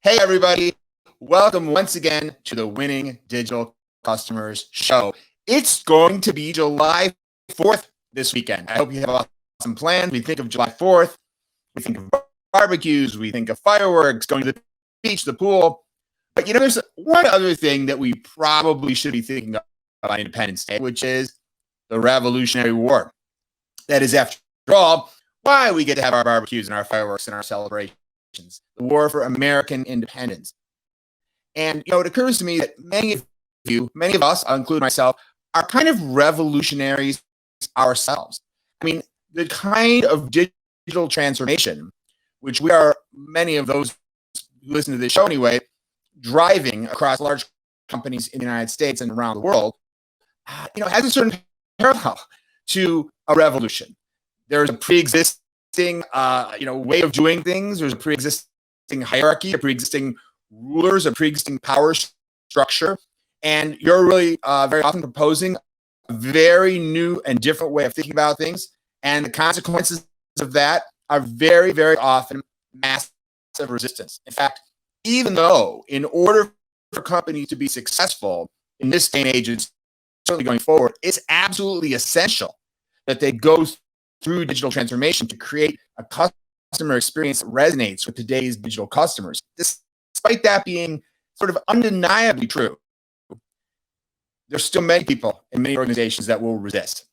Hey, everybody. Welcome once again to the Winning Digital Customers Show. It's going to be July 4th this weekend. I hope you have awesome plans. We think of July 4th. We think of barbecues. We think of fireworks, going to the beach, the pool. But, there's one other thing that we probably should be thinking of on Independence Day, which is the Revolutionary War. That is, after all, why we get to have our barbecues and our fireworks and our celebrations. The war for American independence. And, it occurs to me that many of us, I'll include myself, are kind of revolutionaries ourselves. I mean, the kind of digital transformation, which we are, many of those who listen to this show anyway, driving across large companies in the United States and around the world, has a certain parallel to a revolution. There's a pre-existing way of doing things. There's a pre-existing hierarchy, a pre-existing rulers, a pre-existing power structure. And you're really very often proposing a very new and different way of thinking about things. And the consequences of that are very, very often massive resistance. In fact, even though in order for companies to be successful in this day and age, and certainly going forward, it's absolutely essential that they go through digital transformation to create a customer experience that resonates with today's digital customers. Despite that being sort of undeniably true, there's still many people in many organizations that will resist.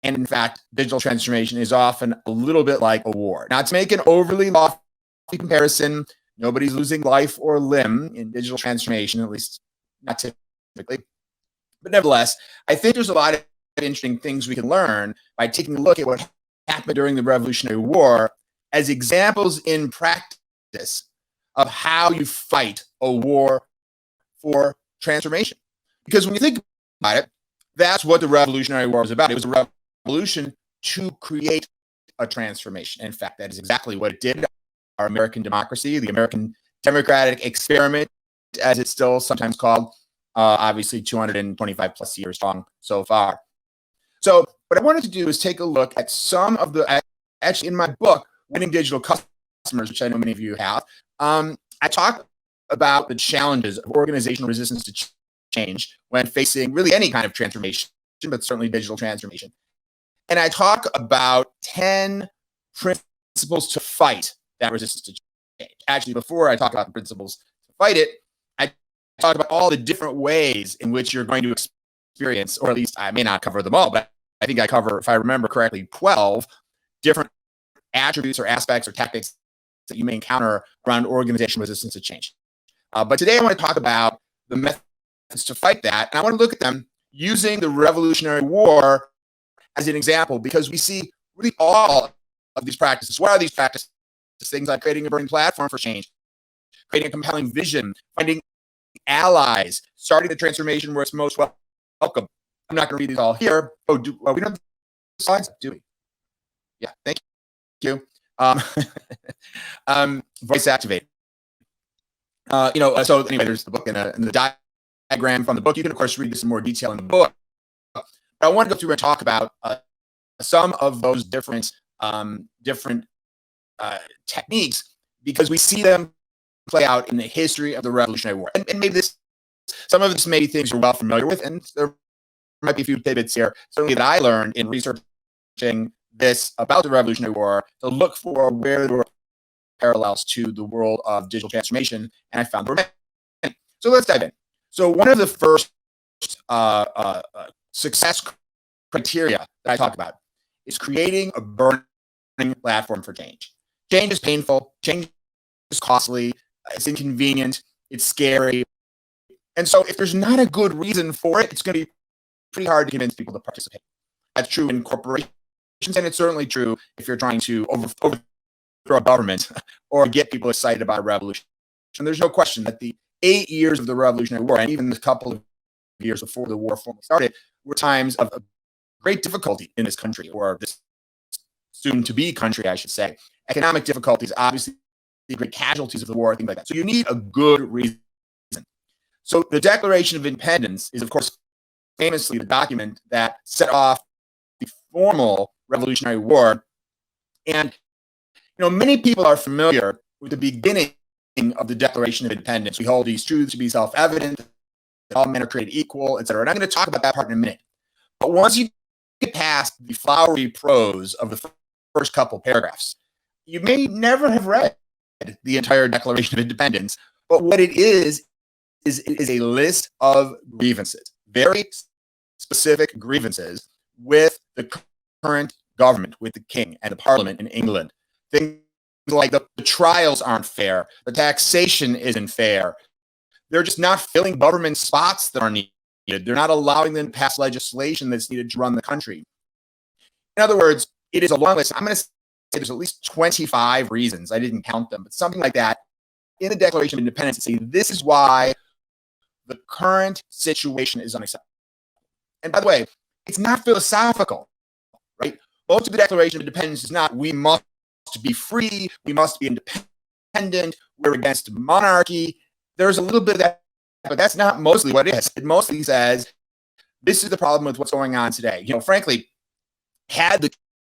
And in fact, digital transformation is often a little bit like a war. Not to make an overly lofty comparison, nobody's losing life or limb in digital transformation, at least not typically. But nevertheless, I think there's a lot of interesting things we can learn by taking a look at what happened during the Revolutionary War as examples in practice of how you fight a war for transformation. Because when you think about it, that's what the Revolutionary War was about. It was a revolution to create a transformation. In fact, that is exactly what it did. Our American democracy, the American democratic experiment, as it's still sometimes called, obviously 225 plus years long so far. So what I wanted to do is take a look at some of the, actually in my book, Winning Digital Customers, which I know many of you have, I talk about the challenges of organizational resistance to change when facing really any kind of transformation, but certainly digital transformation. And I talk about 10 principles to fight that resistance to change. Actually, before I talk about the principles to fight it, I talk about all the different ways in which you're going to experience, or at least I may not cover them all, but I think I cover, if I remember correctly, 12 different attributes or aspects or tactics that you may encounter around organizational resistance to change. But today I want to talk about the methods to fight that, and I want to look at them using the Revolutionary War as an example, because we see really all of these practices. What are these practices? Things like creating a burning platform for change, creating a compelling vision, finding allies, starting the transformation where it's most welcome. I'm not going to read these all here. We don't have the slides, do we? Yeah, thank you. Voice activate. So anyway, there's the book and the diagram from the book. You can, of course, read this in more detail in the book. But I want to go through and talk about some of those different techniques, because we see them play out in the history of the Revolutionary War. And maybe some of this may be things you're well familiar with, and there might be a few tidbits here, certainly that I learned in researching this about the Revolutionary War, to look for where there were parallels to the world of digital transformation, and I found there were many. So let's dive in. So one of the first success criteria that I talk about is creating a burning platform for change. Change is painful. Change is costly. It's inconvenient. It's scary. And so if there's not a good reason for it, it's going to be pretty hard to convince people to participate. That's true in corporations, and it's certainly true if you're trying to overthrow a government or get people excited about a revolution. And there's no question that the 8 years of the Revolutionary War, and even the couple of years before the war formally started, were times of great difficulty in this country, or this soon-to-be country, I should say. Economic difficulties, obviously, the great casualties of the war, things like that. So you need a good reason. So the Declaration of Independence is, of course, famously the document that set off the formal Revolutionary War. And, many people are familiar with the beginning of the Declaration of Independence. We hold these truths to be self-evident, that all men are created equal, etc. And I'm going to talk about that part in a minute. But once you get past the flowery prose of the first couple paragraphs, you may never have read the entire Declaration of Independence, but what it is a list of grievances, very specific grievances with the current government, with the king and the parliament in England. Things like the trials aren't fair, the taxation isn't fair. They're just not filling government spots that are needed. They're not allowing them to pass legislation that's needed to run the country. In other words, it is a long list. I'm going to say there's at least 25 reasons. I didn't count them, but something like that in the Declaration of Independence to say this is why the current situation is unacceptable. And by the way, it's not philosophical, right? Most of the Declaration of Independence is not, we must be free, we must be independent, we're against monarchy. There's a little bit of that, but that's not mostly what it is. It mostly says, this is the problem with what's going on today. Frankly, had the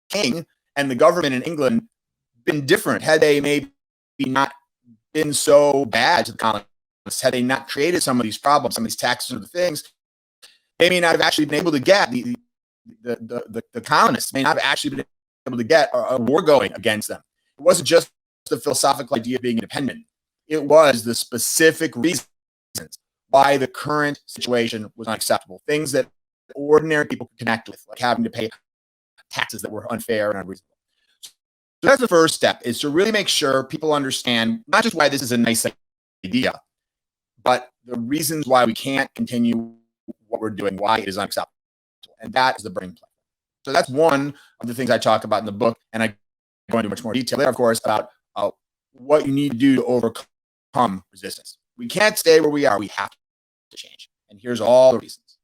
king and the government in England been different, had they maybe not been so bad to the colonists, had they not created some of these problems, some of these taxes and other things, they may not have actually been able to get the colonists may not have actually been able to get a war going against them. It wasn't just the philosophical idea of being independent. It was the specific reasons why the current situation was unacceptable. Things that ordinary people could connect with, like having to pay taxes that were unfair and unreasonable. So that's the first step, is to really make sure people understand not just why this is a nice idea, but the reasons why we can't continue what we're doing, why it is unacceptable. And that is the burning platform. So that's one of the things I talk about in the book, and I go into much more detail there, of course, about what you need to do to overcome resistance. We can't stay where we are. We have to change. And here's all the reasons.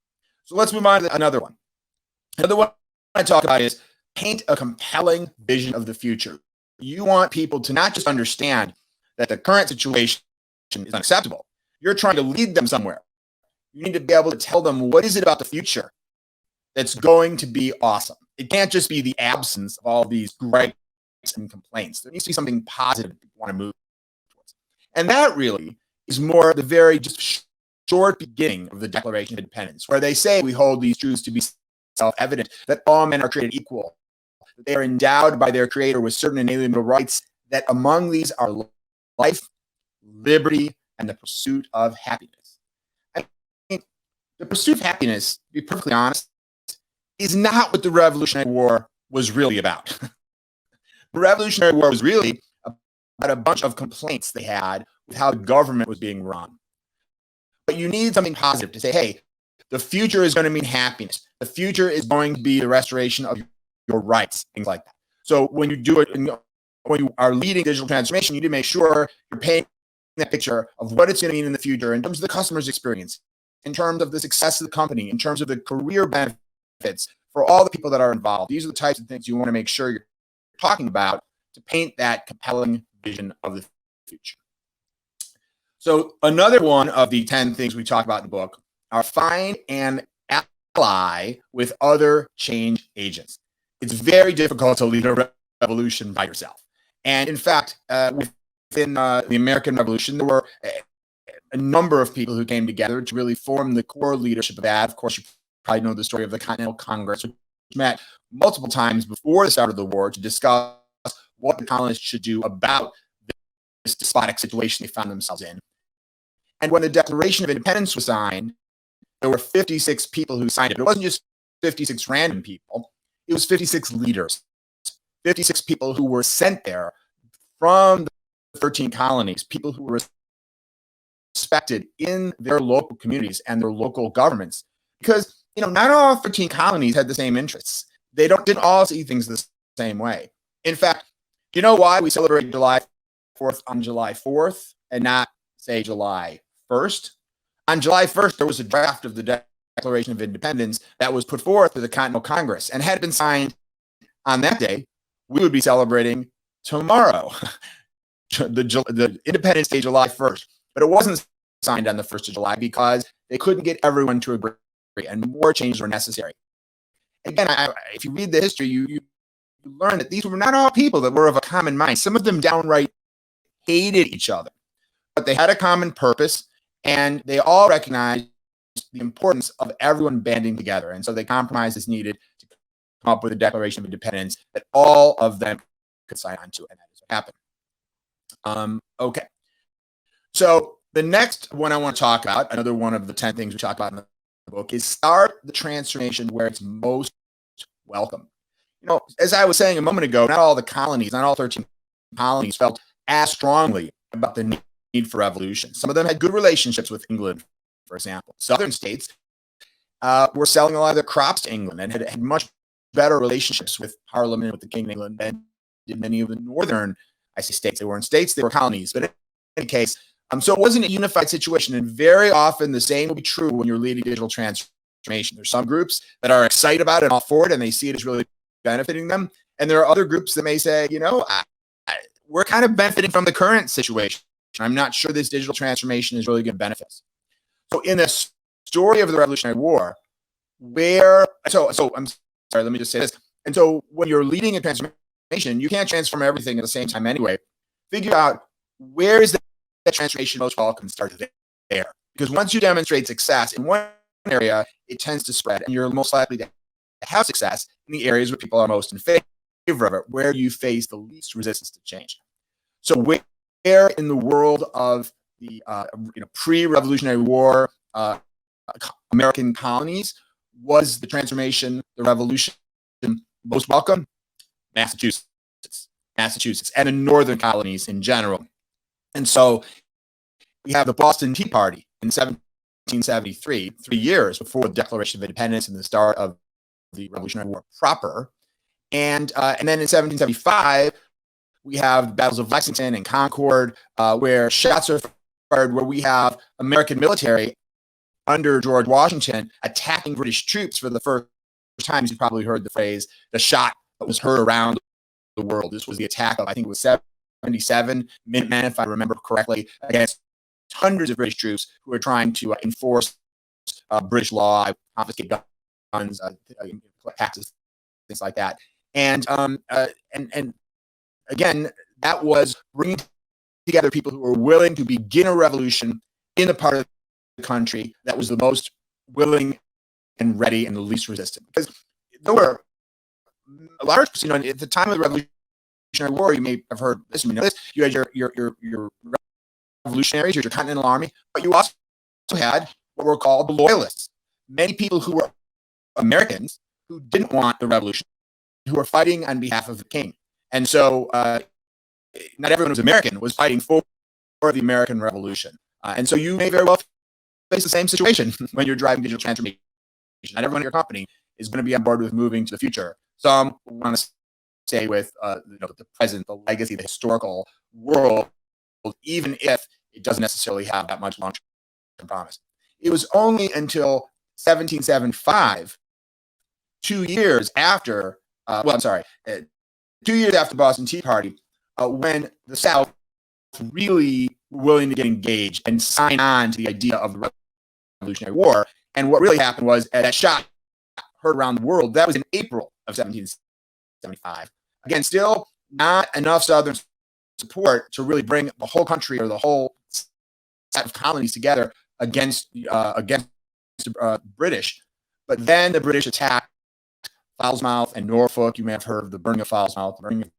So let's move on to another one. Another one I talk about is paint a compelling vision of the future. You want people to not just understand that the current situation is unacceptable. You're trying to lead them somewhere. You need to be able to tell them, what is it about the future that's going to be awesome? It can't just be the absence of all these gripes and complaints. There needs to be something positive you want to move towards. And that really is more the very just short beginning of the Declaration of Independence, where they say we hold these truths to be self-evident, that all men are created equal, that they are endowed by their creator with certain inalienable rights, that among these are life, liberty, and the pursuit of happiness. I mean, the pursuit of happiness, to be perfectly honest, is not what the Revolutionary War was really about. The Revolutionary War was really about a bunch of complaints they had with how the government was being run. But you need something positive to say, hey, the future is going to mean happiness. The future is going to be the restoration of your rights, things like that. So when you do it, when you are leading digital transformation, you need to make sure you're painting that picture of what it's going to mean in the future in terms of the customer's experience, in terms of the success of the company, in terms of the career benefits for all the people that are involved. These are the types of things you want to make sure you're talking about to paint that compelling vision of the future. So another one of the 10 things we talk about in the book are find an ally with other change agents. It's very difficult to lead a revolution by yourself. And in fact, within the American Revolution, there were a number of people who came together to really form the core leadership of that. Of course, you probably know the story of the Continental Congress, which met multiple times before the start of the war to discuss what the colonists should do about this despotic situation they found themselves in. And when the Declaration of Independence was signed, there were 56 people who signed it. It wasn't just 56 random people. It was 56 leaders, 56 people who were sent there from the 13 colonies, people who were respected in their local communities and their local governments. Because, not all 13 colonies had the same interests. They didn't all see things the same way. In fact, do you know why we celebrate July 4th on July 4th and not, say, July 1st? On July 1st, there was a draft of the Declaration of Independence that was put forth to the Continental Congress, and had it been signed on that day, we would be celebrating tomorrow, the Independence Day, July 1st. But it wasn't signed on the 1st of July because they couldn't get everyone to agree, and more changes were necessary. Again, if you read the history, you learn that these were not all people that were of a common mind. Some of them downright hated each other. they had a common purpose, and they all recognized the importance of everyone banding together. And so the compromise is needed to come up with a Declaration of Independence that all of them could sign on to, and that is what happened. Okay. So the next one I want to talk about, another one of the 10 things we talk about in the book, is start the transformation where it's most welcome. As I was saying a moment ago, not all the colonies, not all 13 colonies felt as strongly about the need for revolution. Some of them had good relationships with England, for example. Southern states were selling a lot of their crops to England and had much better relationships with Parliament, with the King of England, than did many of the northern, I say states. They weren't states, they were colonies. But in any case, so it wasn't a unified situation. And very often the same will be true when you're leading digital transformation. There's some groups that are excited about it and all for it, and they see it as really benefiting them. And there are other groups that may say, we're kind of benefiting from the current situation. I'm not sure this digital transformation is really going to benefit us. So in the story of the Revolutionary War, so I'm sorry, let me just say this. And so when you're leading a transformation, you can't transform everything at the same time anyway. Figure out where is that transformation most welcome, start there. Because once you demonstrate success in one area, it tends to spread, and you're most likely to have success in the areas where people are most in favor of it, where you face the least resistance to change. So where in the world of the pre-Revolutionary War American colonies was the transformation, the revolution most welcome? Massachusetts, and the northern colonies in general. And so we have the Boston Tea Party in 1773, 3 years before the Declaration of Independence and the start of the Revolutionary War proper. And then in 1775, we have the battles of Lexington and Concord, where shots are fired, where we have American military under George Washington attacking British troops for the first time. You've probably heard the phrase, the shot that was heard around the world. This was the attack of, I think it was 77 Minutemen, if I remember correctly, against hundreds of British troops who were trying to enforce British law, confiscate guns, taxes, things like that. And again, that was bringing together people who were willing to begin a revolution in the part of the country that was the most willing and ready and the least resistant. Because there were a large, at the time of the Revolutionary War, you may have heard this, you had your revolutionaries, your Continental Army, but you also had what were called the Loyalists. Many people who were Americans who didn't want the revolution, who were fighting on behalf of the king. And so not everyone who was American was fighting for the American Revolution. And so you may very well face the same situation when you're driving digital transformation. Not everyone in your company is going to be on board with moving to the future. Some want to stay with the present, the legacy, the historical world, even if it doesn't necessarily have that much long-term promise. It was only until 1775, 2 years after, 2 years after the Boston Tea Party, when the South really were willing to get engaged and sign on to the idea of the Revolutionary War. And what really happened was that shot heard around the world. That was in April of 1775. Again, still not enough Southern support to really bring the whole country or the whole set of colonies together against British. But then the British attacked Falmouth and Norfolk. You may have heard of the burning of Falmouth, the burning of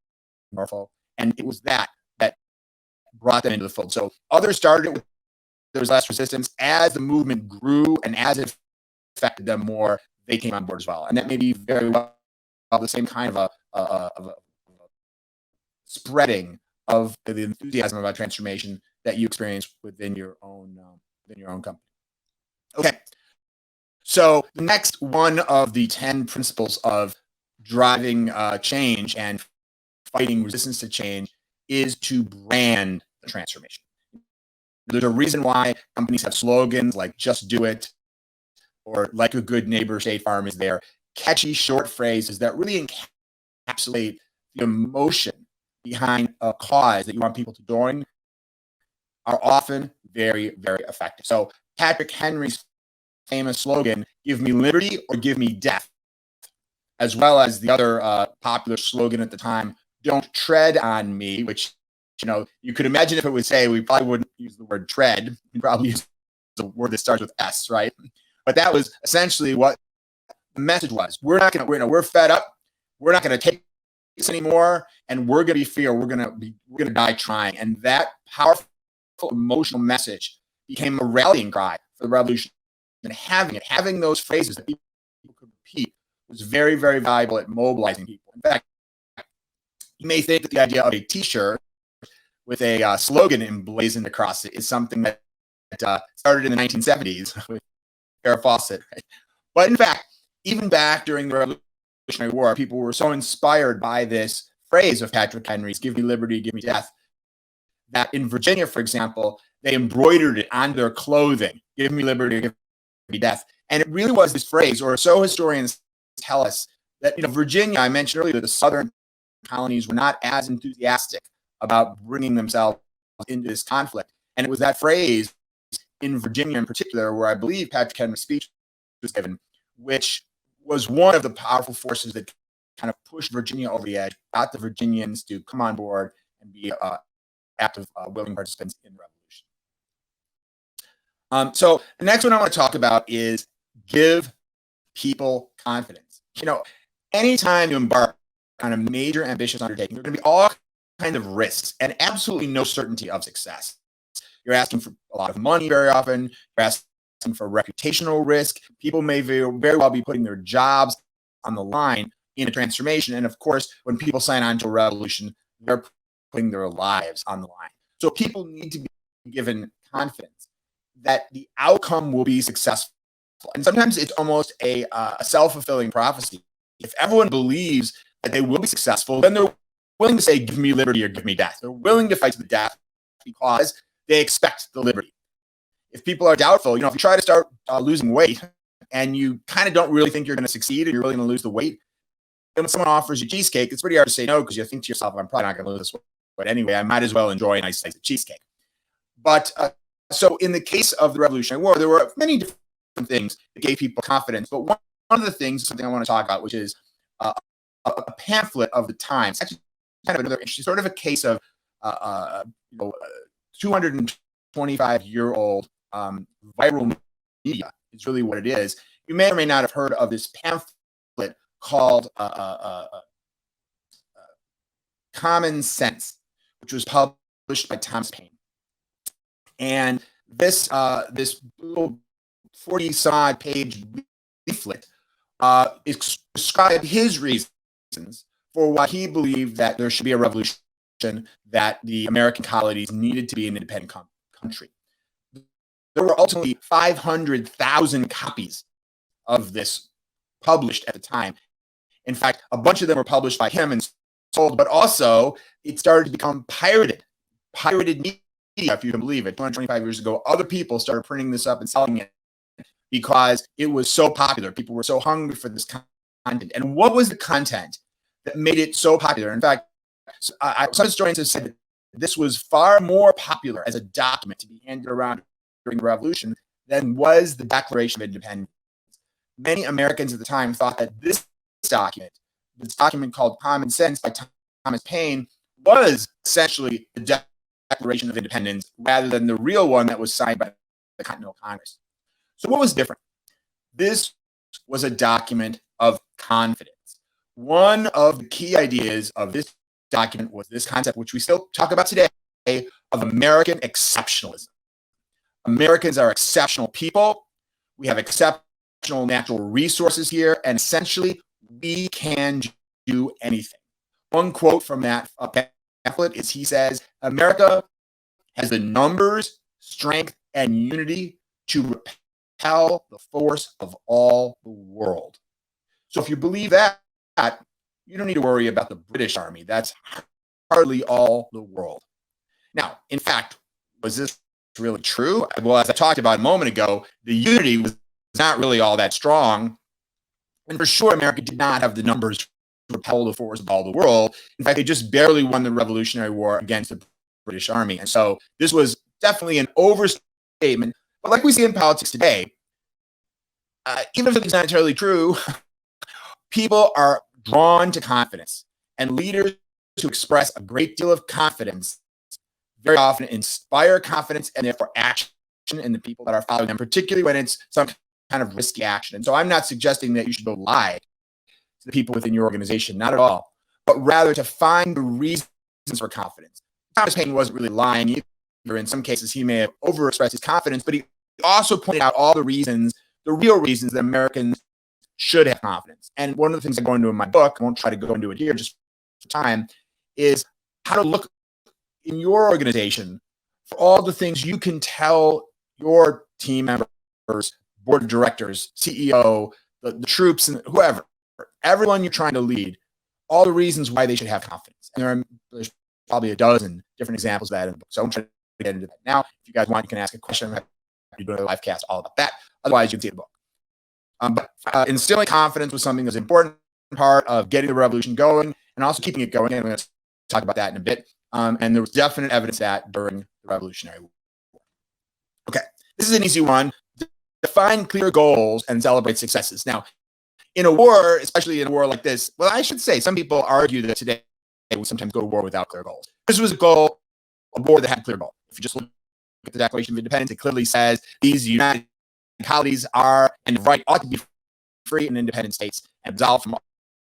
Norfolk, and it was that brought them into the fold. So others started it with there was less resistance. As the movement grew and as it affected them more, they came on board as well. And that may be very well the same kind of a spreading of the enthusiasm about transformation that you experience within your own company. Okay. So the next one of the 10 principles of driving change and fighting resistance to change is to brand the transformation. There's a reason why companies have slogans like "Just Do It" or "Like a Good Neighbor, State Farm is there." Catchy short phrases that really encapsulate the emotion behind a cause that you want people to join are often very, very effective. So Patrick Henry's famous slogan, "Give me liberty or give me death," as well as the other popular slogan at the time, "Don't tread on me," which You could imagine if it would say, we probably wouldn't use the word tread. We'd probably use the word that starts with S, right? But that was essentially what the message was. We're fed up. We're not going to take this anymore, and we're going to be fear. We're going to die trying. And that powerful emotional message became a rallying cry for the revolution. And having those phrases that people could repeat was very, very valuable at mobilizing people. In fact, you may think that the idea of a T-shirt with a slogan emblazoned across it is something that started in the 1970s with Farrah Fawcett. Right? But in fact, even back during the Revolutionary War, people were so inspired by this phrase of Patrick Henry's, "Give me liberty, give me death," that in Virginia, for example, they embroidered it on their clothing, "Give me liberty, give me death." And it really was this phrase, or so historians tell us, that Virginia, I mentioned earlier, the southern colonies were not as enthusiastic about bringing themselves into this conflict. And it was that phrase in Virginia in particular, where I believe Patrick Henry's speech was given, which was one of the powerful forces that kind of pushed Virginia over the edge, got the Virginians to come on board and be active, willing participants in the revolution. So the next one I want to talk about is give people confidence. Anytime you embark on a major, ambitious undertaking, there are going to be all kinds of risks and absolutely no certainty of success. You're asking for a lot of money very often. You're asking for reputational risk. People may very well be putting their jobs on the line in a transformation. And of course, when people sign on to a revolution, they're putting their lives on the line. So people need to be given confidence that the outcome will be successful. And sometimes it's almost a self-fulfilling prophecy. If everyone believes that they will be successful, then they're willing to say, "Give me liberty or give me death." They're willing to fight to the death because they expect the liberty. If people are doubtful, if you try to start losing weight and you kind of don't really think you're going to succeed and you're really going to lose the weight, then when someone offers you cheesecake, it's pretty hard to say no, because you think to yourself, "I'm probably not going to lose this weight. But anyway, I might as well enjoy a nice slice of cheesecake." But so in the case of the Revolutionary War, there were many different things that gave people confidence. But one of the things, something I want to talk about, which is a pamphlet of the time. It's actually kind of another interesting, sort of a case of 225-year-old viral media is really what it is. You may or may not have heard of this pamphlet called Common Sense, which was published by Thomas Paine. And this little 40-some-odd page leaflet described his reasons for why he believed that there should be a revolution, that the American colonies needed to be an independent country. There were ultimately 500,000 copies of this published at the time. In fact, a bunch of them were published by him and sold, but also it started to become pirated media, if you can believe it. 225 years ago, other people started printing this up and selling it because it was so popular. People were so hungry for this content. And what was the content that made it so popular? In fact, some historians have said that this was far more popular as a document to be handed around during the Revolution than was the Declaration of Independence. Many Americans at the time thought that this document called Common Sense by Thomas Paine, was essentially the Declaration of Independence rather than the real one that was signed by the Continental Congress. So what was different? This was a document of confidence. One of the key ideas of this document was this concept, which we still talk about today, of American exceptionalism. Americans are exceptional people. We have exceptional natural resources here, and essentially, we can do anything. One quote from that pamphlet is, he says, "America has the numbers, strength, and unity to repel the force of all the world." So if you believe that, you don't need to worry about the British Army. That's hardly all the world. Now, in fact, was this really true? Well, as I talked about a moment ago, the unity was not really all that strong. And for sure, America did not have the numbers to repel the force of all the world. In fact, they just barely won the Revolutionary War against the British Army. And so this was definitely an overstatement. But like we see in politics today, even if it's not entirely true, people are drawn to confidence. And leaders who express a great deal of confidence very often inspire confidence and therefore action in the people that are following them, particularly when it's some kind of risky action. And so I'm not suggesting that you should go lie to the people within your organization, not at all, but rather to find the reasons for confidence. Thomas Paine wasn't really lying either. In some cases, he may have overexpressed his confidence, but he also pointed out all the reasons, the real reasons that Americans should have confidence. And one of the things I go into in my book, I won't try to go into it here just for time, is how to look in your organization for all the things you can tell your team members, board of directors, CEO, the troops, and whoever, everyone you're trying to lead, all the reasons why they should have confidence. And there's probably a dozen different examples of that in the book. So I won't try to get into that now. If you guys want, you can ask a question. I'm happy to do a live cast all about that. Otherwise, you can see the book. But instilling confidence was something that's an important part of getting the revolution going and also keeping it going. And I'm going to talk about that in a bit. And there was definite evidence that during the Revolutionary War. Okay, this is an easy one. Define clear goals and celebrate successes. Now, in a war, especially in a war like this, well, I should say some people argue that today we sometimes go to war without clear goals. This was a war that had a clear goal. If you just look at the Declaration of Independence, it clearly says these united colonies are and right ought to be free and independent states and absolved from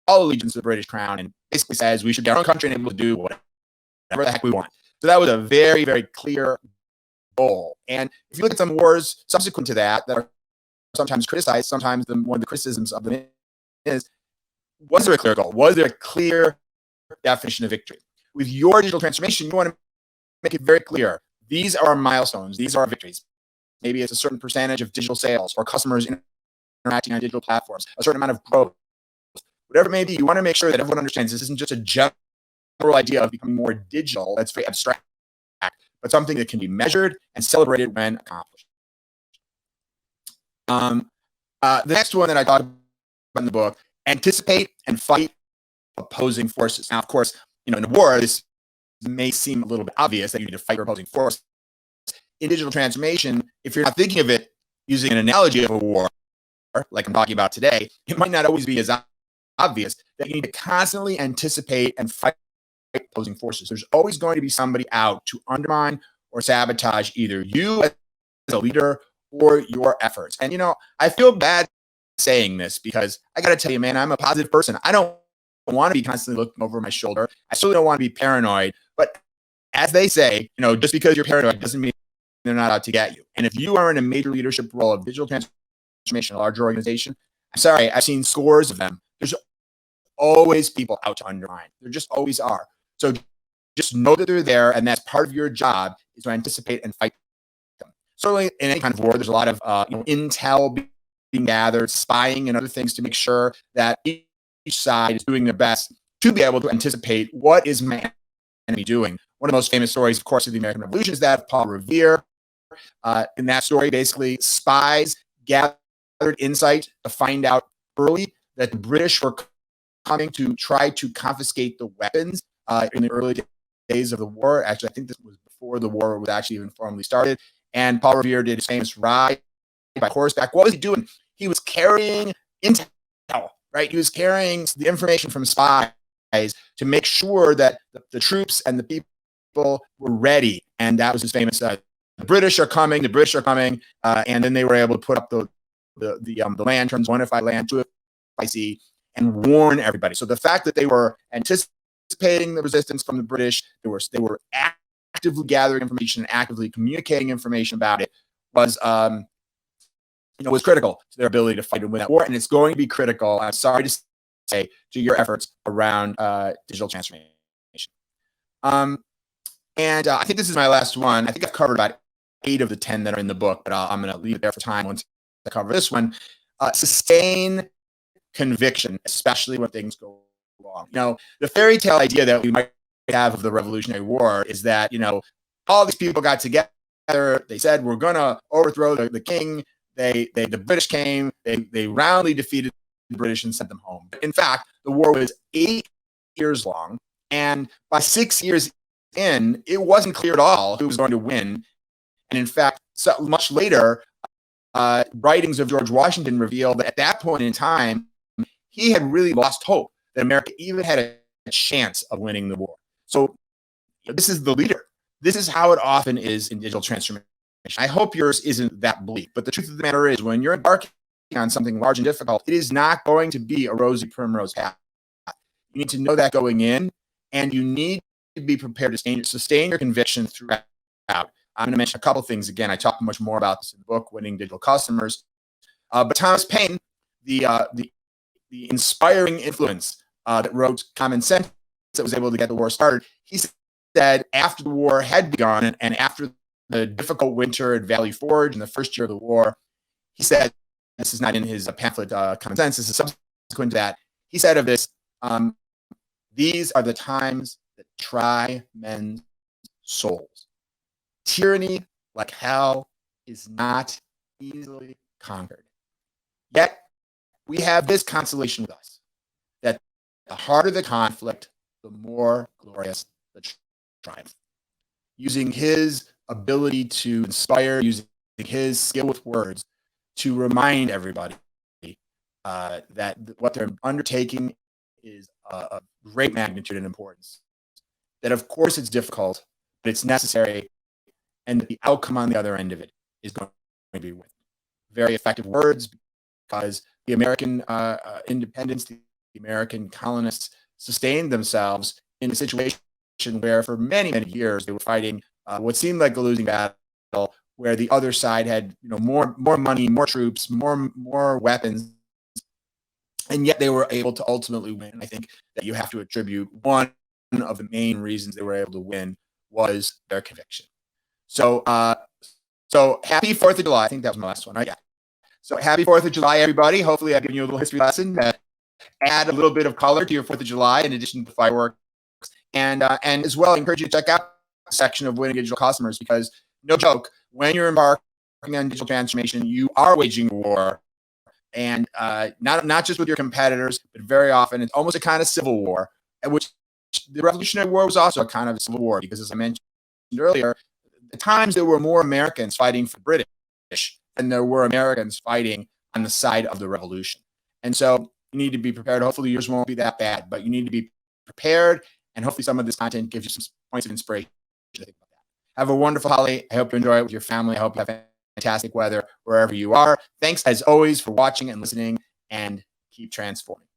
all allegiance to the British crown, and basically says we should be our own country and able to do whatever the heck we want. So that was a very, very clear goal. And if you look at some wars subsequent to that are sometimes criticized, sometimes one of the criticisms of them is, was there a clear goal? Was there a clear definition of victory? With your digital transformation, you want to make it very clear. These are our milestones. These are our victories. Maybe it's a certain percentage of digital sales or customers interacting on digital platforms, a certain amount of growth. Whatever it may be, you want to make sure that everyone understands this isn't just a general idea of becoming more digital. That's very abstract, but something that can be measured and celebrated when accomplished. The next one that I talk about in the book, anticipate and fight opposing forces. Now, of course, in a war, this may seem a little bit obvious that you need to fight opposing forces. In digital transformation, if you're not thinking of it using an analogy of a war, like I'm talking about today, it might not always be as obvious that you need to constantly anticipate and fight opposing forces. There's always going to be somebody out to undermine or sabotage either you as a leader or your efforts. And, I feel bad saying this because I got to tell you, man, I'm a positive person. I don't want to be constantly looking over my shoulder. I certainly don't want to be paranoid. But as they say, just because you're paranoid doesn't mean they're not out to get you. And if you are in a major leadership role of digital transformation, a larger organization, I'm sorry, I've seen scores of them. There's always people out to undermine. There just always are. So just know that they're there, and that's part of your job is to anticipate and fight them. Certainly in any kind of war, there's a lot of intel being gathered, spying and other things to make sure that each side is doing their best to be able to anticipate what is my enemy doing. One of the most famous stories, of course, of the American Revolution is that of Paul Revere. In that story, basically, spies gathered insight to find out early that the British were coming to try to confiscate the weapons in the early days of the war. Actually, I think this was before the war was actually even formally started. And Paul Revere did his famous ride by horseback. What was he doing? He was carrying intel, right? He was carrying the information from spies to make sure that the troops and the people were ready. And that was his famous, the British are coming, and then they were able to put up the lanterns, one if I land, two if I see, and warn everybody. So the fact that they were anticipating the resistance from the British, they were actively gathering information and actively communicating information about it was critical to their ability to fight and win that war. And it's going to be critical, I'm sorry to say, to your efforts around digital transformation. And I think this is my last one. I think I've covered about 8 of the 10 that are in the book, but I'm going to leave it there for time once I cover this one. Sustain conviction, especially when things go wrong. The fairy tale idea that we might have of the Revolutionary War is that, all these people got together. They said, we're going to overthrow the king. The British came. They roundly defeated the British and sent them home. But in fact, the war was 8 years long. And by 6 years in, it wasn't clear at all who was going to win. And in fact, so much later, writings of George Washington revealed that at that point in time, he had really lost hope that America even had a chance of winning the war. So this is the leader. This is how it often is in digital transformation. I hope yours isn't that bleak, but the truth of the matter is when you're embarking on something large and difficult, it is not going to be a rosy primrose path. You need to know that going in, and you need to be prepared to sustain your conviction throughout. I'm going to mention a couple things. Again, I talk much more about this in the book, Winning Digital Customers. But Thomas Paine, the inspiring influence that wrote Common Sense that was able to get the war started, he said after the war had begun and after the difficult winter at Valley Forge in the first year of the war, he said, this is not in his pamphlet, Common Sense, this is subsequent to that, he said of this, these are the times that try men's souls. Tyranny, like hell, is not easily conquered. Yet, we have this consolation with us, that the harder the conflict, the more glorious the triumph. Using his ability to inspire, using his skill with words to remind everybody that what they're undertaking is a great magnitude and importance. That of course it's difficult, but it's necessary, and the outcome on the other end of it is going to be worth it. Very effective words, because the American independence, the American colonists sustained themselves in a situation where for many, many years they were fighting what seemed like a losing battle, where the other side had more money, more troops, more weapons, and yet they were able to ultimately win. I think that you have to attribute one of the main reasons they were able to win was their conviction. So happy 4th of July. I think that was my last one. Right? Yeah. So happy 4th of July, everybody. Hopefully I've given you a little history lesson to add a little bit of color to your 4th of July in addition to fireworks. And as well, I encourage you to check out the section of Winning Digital Customers, because no joke, when you're embarking on digital transformation, you are waging war. And not just with your competitors, but very often it's almost a kind of civil war, which the Revolutionary War was also a kind of a civil war, because as I mentioned earlier, at times there were more Americans fighting for the British than there were Americans fighting on the side of the revolution. And so you need to be prepared. Hopefully yours won't be that bad, but you need to be prepared, and hopefully some of this content gives you some points of inspiration to think about that. Have a wonderful holiday. I hope you enjoy it with your family. I hope you have fantastic weather wherever you are. Thanks as always for watching and listening, and keep transforming.